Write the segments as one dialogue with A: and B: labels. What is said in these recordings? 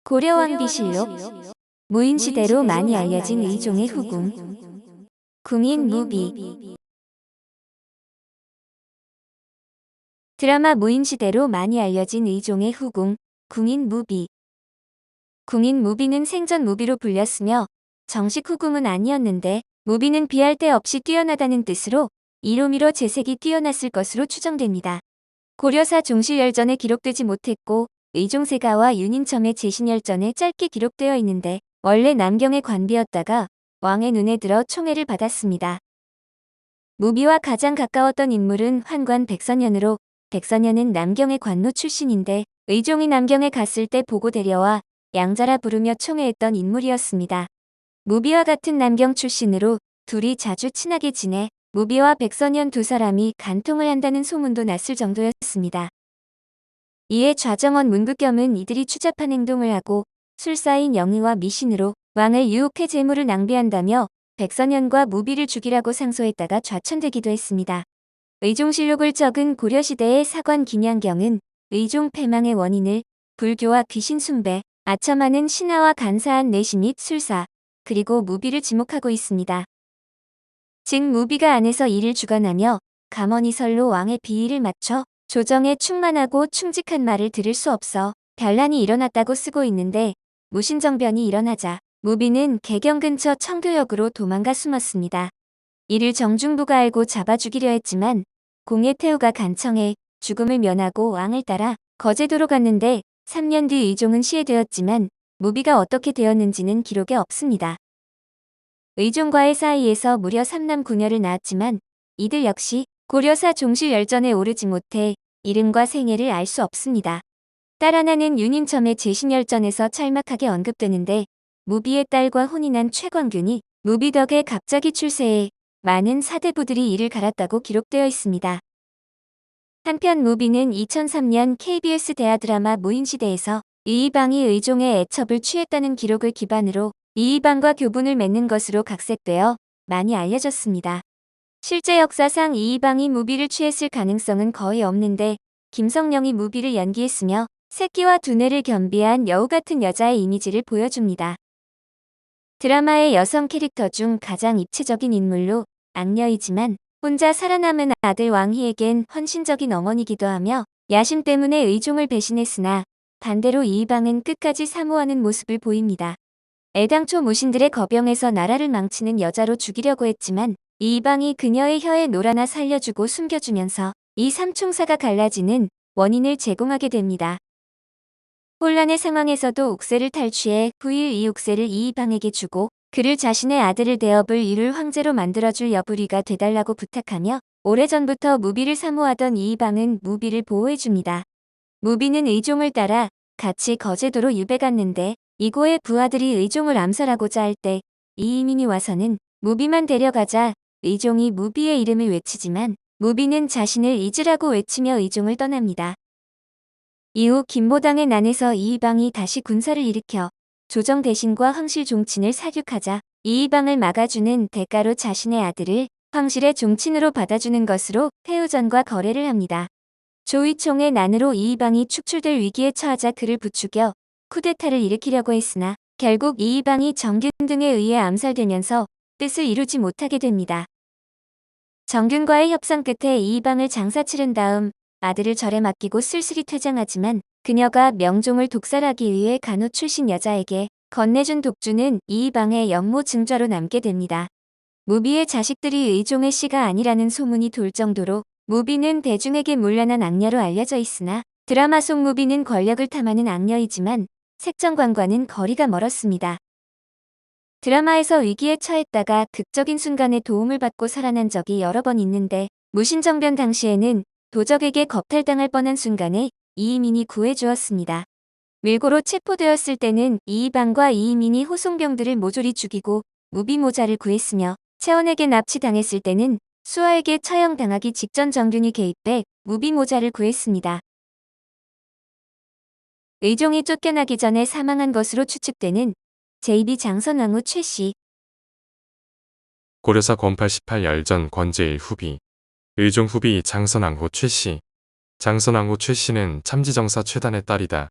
A: 고려왕비실록 무인시대로 많이 알려진 의종의 후궁 궁인 무비. 드라마 무인시대로 많이 알려진 의종의 후궁 궁인 무비. 궁인 무비는 생전 무비로 불렸으며 정식 후궁은 아니었는데 무비는 비할 데 없이 뛰어나다는 뜻으로 이로미로 재색이 뛰어났을 것으로 추정됩니다. 고려사 종실열전에 기록되지 못했고 의종세가와 윤인첨의 제신열전에 짧게 기록되어 있는데 원래 남경의 관비였다가 왕의 눈에 들어 총애를 받았습니다. 무비와 가장 가까웠던 인물은 환관 백선현으로 백선현은 남경의 관노 출신인데 의종이 남경에 갔을 때 보고 데려와 양자라 부르며 총애했던 인물이었습니다. 무비와 같은 남경 출신으로 둘이 자주 친하게 지내 무비와 백선현 두 사람이 간통을 한다는 소문도 났을 정도였습니다. 이에 좌정원 문극겸은 이들이 추잡한 행동을 하고 술사인 영의와 미신으로 왕을 유혹해 재물을 낭비한다며 백선현과 무비를 죽이라고 상소했다가 좌천되기도 했습니다. 의종실록을 적은 고려시대의 사관 김양경은 의종 패망의 원인을 불교와 귀신 숭배, 아첨하는 신하와 간사한 내시 및 술사, 그리고 무비를 지목하고 있습니다. 즉 무비가 안에서 이를 주관하며 감언이설로 왕의 비위를 맞춰 조정에 충만하고 충직한 말을 들을 수 없어 변란이 일어났다고 쓰고 있는데 무신정변이 일어나자 무비는 개경 근처 청교역으로 도망가 숨었습니다. 이를 정중부가 알고 잡아 죽이려 했지만 공예 태우가 간청해 죽음을 면하고 왕을 따라 거제도로 갔는데 3년 뒤 의종은 시해되었지만 무비가 어떻게 되었는지는 기록에 없습니다. 의종과의 사이에서 무려 3남 9녀를 낳았지만 이들 역시 고려사 종실열전에 오르지 못해 이름과 생애를 알 수 없습니다. 딸 하나는 윤인첨의 제신열전에서 짤막하게 언급되는데 무비의 딸과 혼인한 최광균이 무비 덕에 갑자기 출세해 많은 사대부들이 이를 갈았다고 기록되어 있습니다. 한편 무비는 2003년 KBS 대하 드라마 무인시대에서 이이방이 의종의 애첩을 취했다는 기록을 기반으로 이이방과 교분을 맺는 것으로 각색되어 많이 알려졌습니다. 실제 역사상 이이방이 무비를 취했을 가능성은 거의 없는데 김성령이 무비를 연기했으며 새끼와 두뇌를 겸비한 여우 같은 여자의 이미지를 보여줍니다. 드라마의 여성 캐릭터 중 가장 입체적인 인물로 악녀이지만 혼자 살아남은 아들 왕희에겐 헌신적인 어머니기도 하며 야심 때문에 의종을 배신했으나 반대로 이이방은 끝까지 사모하는 모습을 보입니다. 애당초 무신들의 거병에서 나라를 망치는 여자로 죽이려고 했지만 이이방이 그녀의 혀에 노라나 살려주고 숨겨주면서 이 삼총사가 갈라지는 원인을 제공하게 됩니다. 혼란의 상황에서도 옥새를 탈취해 후일 이 옥새를 이이방에게 주고 그를 자신의 아들을 대업을 이룰 황제로 만들어줄 여부리가 되달라고 부탁하며 오래전부터 무비를 사모하던 이이방은 무비를 보호해줍니다. 무비는 의종을 따라 같이 거제도로 유배 갔는데 이고의 부하들이 의종을 암살하고자 할 때 이이민이 와서는 무비만 데려가자 의종이 무비의 이름을 외치지만 무비는 자신을 잊으라고 외치며 의종을 떠납니다. 이후 김보당의 난에서 이이방이 다시 군사를 일으켜 조정 대신과 황실 종친을 사륙하자 이이방을 막아주는 대가로 자신의 아들을 황실의 종친으로 받아주는 것으로 태우전과 거래를 합니다. 조의총의 난으로 이이방이 축출될 위기에 처하자 그를 부추겨 쿠데타를 일으키려고 했으나 결국 이이방이 정균 등에 의해 암살되면서 뜻을 이루지 못하게 됩니다. 정균과의 협상 끝에 이이방을 장사 치른 다음 아들을 절에 맡기고 쓸쓸히 퇴장하지만 그녀가 명종을 독살하기 위해 간호 출신 여자에게 건네준 독주는 이이방의 영모 증좌로 남게 됩니다. 무비의 자식들이 의종의 씨가 아니라는 소문이 돌 정도로 무비는 대중에게 문란한 악녀로 알려져 있으나 드라마 속 무비는 권력을 탐하는 악녀이지만 색정관과는 거리가 멀었습니다. 드라마에서 위기에 처했다가 극적인 순간에 도움을 받고 살아난 적이 여러 번 있는데 무신정변 당시에는 도적에게 겁탈당할 뻔한 순간에 이이민이 구해주었습니다. 밀고로 체포되었을 때는 이이방과 이이민이 호송병들을 모조리 죽이고 무비 모자를 구했으며 채원에게 납치당했을 때는 수아에게 처형당하기 직전 정균이 개입해 무비 모자를 구했습니다. 의종이 쫓겨나기 전에 사망한 것으로 추측되는 제2비 장선왕후 최씨.
B: 고려사 권팔 18열전 권제1 후비 의종 후비 장선왕후 최씨. 장선왕후 최씨는 참지정사 최단의 딸이다.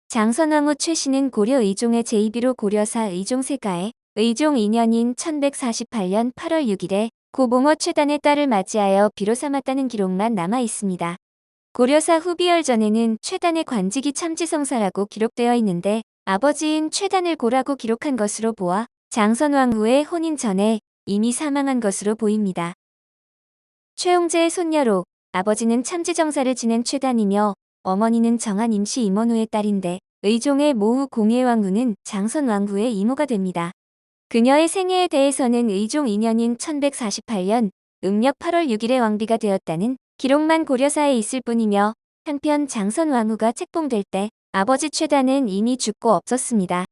A: 장선왕후 최씨는 고려 의종의 제2비로 고려사 의종 세가에 의종 2년인 1148년 8월 6일에 고봉어 최단의 딸을 맞이하여 비로 삼았다는 기록만 남아 있습니다. 고려사 후비열 전에는 최단의 관직이 참지성사라고 기록되어 있는데 아버지인 최단을 고라고 기록한 것으로 보아 장선왕후의 혼인 전에 이미 사망한 것으로 보입니다. 최홍제의 손녀로 아버지는 참지정사를 지낸 최단이며 어머니는 정한 임시 임원후의 딸인데 의종의 모후 공예왕후는 장선왕후의 이모가 됩니다. 그녀의 생애에 대해서는 의종 2년인 1148년 음력 8월 6일에 왕비가 되었다는 기록만 고려사에 있을 뿐이며 한편 장선왕후가 책봉될 때 아버지 최단은 이미 죽고 없었습니다.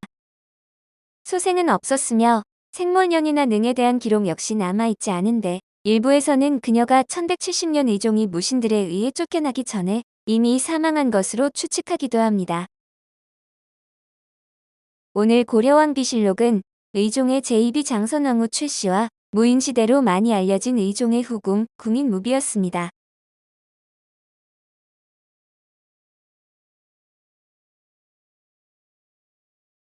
A: 소생은 없었으며 생몰년이나 능에 대한 기록 역시 남아있지 않은데 일부에서는 그녀가 1170년 의종이 무신들에 의해 쫓겨나기 전에 이미 사망한 것으로 추측하기도 합니다. 오늘 고려왕비실록은 의종의 제2비 장선왕후 최씨와 무인시대로 많이 알려진 의종의 후궁 궁인무비였습니다.